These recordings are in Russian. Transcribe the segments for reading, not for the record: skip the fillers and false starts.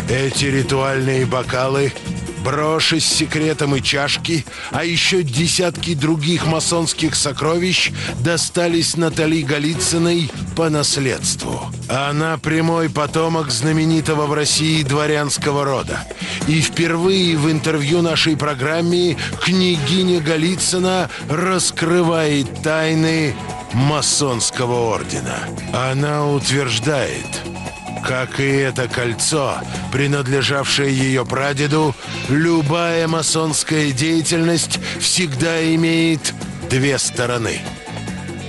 Эти ритуальные бокалы, броши с секретом и чашки, а еще десятки других масонских сокровищ достались Натали Голицыной по наследству. Она прямой потомок знаменитого в России дворянского рода. И впервые в интервью нашей программе княгиня Голицына раскрывает тайны масонского ордена. Она утверждает, как и это кольцо, принадлежавшее ее прадеду, любая масонская деятельность всегда имеет две стороны.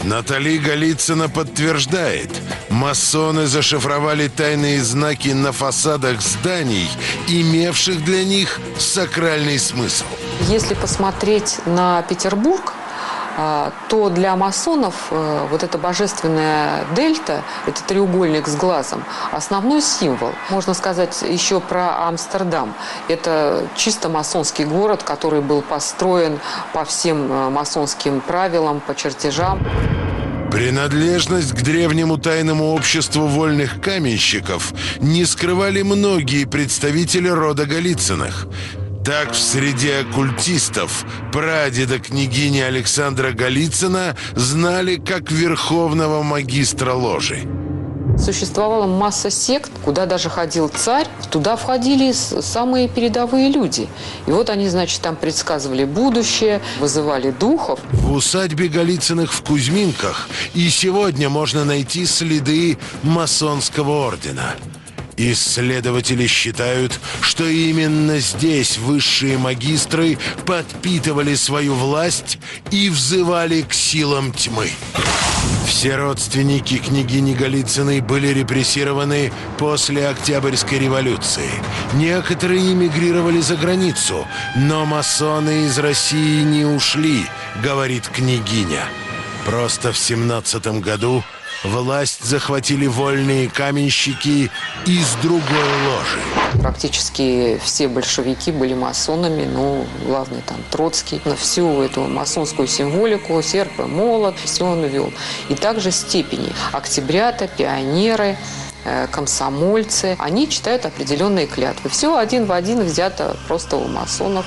Натали Голицына подтверждает, масоны зашифровали тайные знаки на фасадах зданий, имевших для них сакральный смысл. Если посмотреть на Петербург, то для масонов вот эта божественная дельта, это треугольник с глазом, основной символ. Можно сказать еще про Амстердам. Это чисто масонский город, который был построен по всем масонским правилам, по чертежам. Принадлежность к древнему тайному обществу вольных каменщиков не скрывали многие представители рода Голицыных. Так, в среде оккультистов прадеда княгини Александра Голицына знали как верховного магистра ложи. Существовала масса сект, куда даже ходил царь. Туда входили самые передовые люди. И вот они, значит, там предсказывали будущее, вызывали духов. В усадьбе Голицыных в Кузьминках и сегодня можно найти следы масонского ордена. Исследователи считают, что именно здесь высшие магистры подпитывали свою власть и взывали к силам тьмы. Все родственники княгини Голицыной были репрессированы после Октябрьской революции. Некоторые эмигрировали за границу, но масоны из России не ушли, говорит княгиня. Просто в 17 году власть захватили вольные каменщики из другой ложи. Практически все большевики были масонами, главный там Троцкий. На всю эту масонскую символику, серп и молот, все он вел. И также степени. Октябрята, пионеры, комсомольцы. Они читают определенные клятвы. Все один в один взято просто у масонов.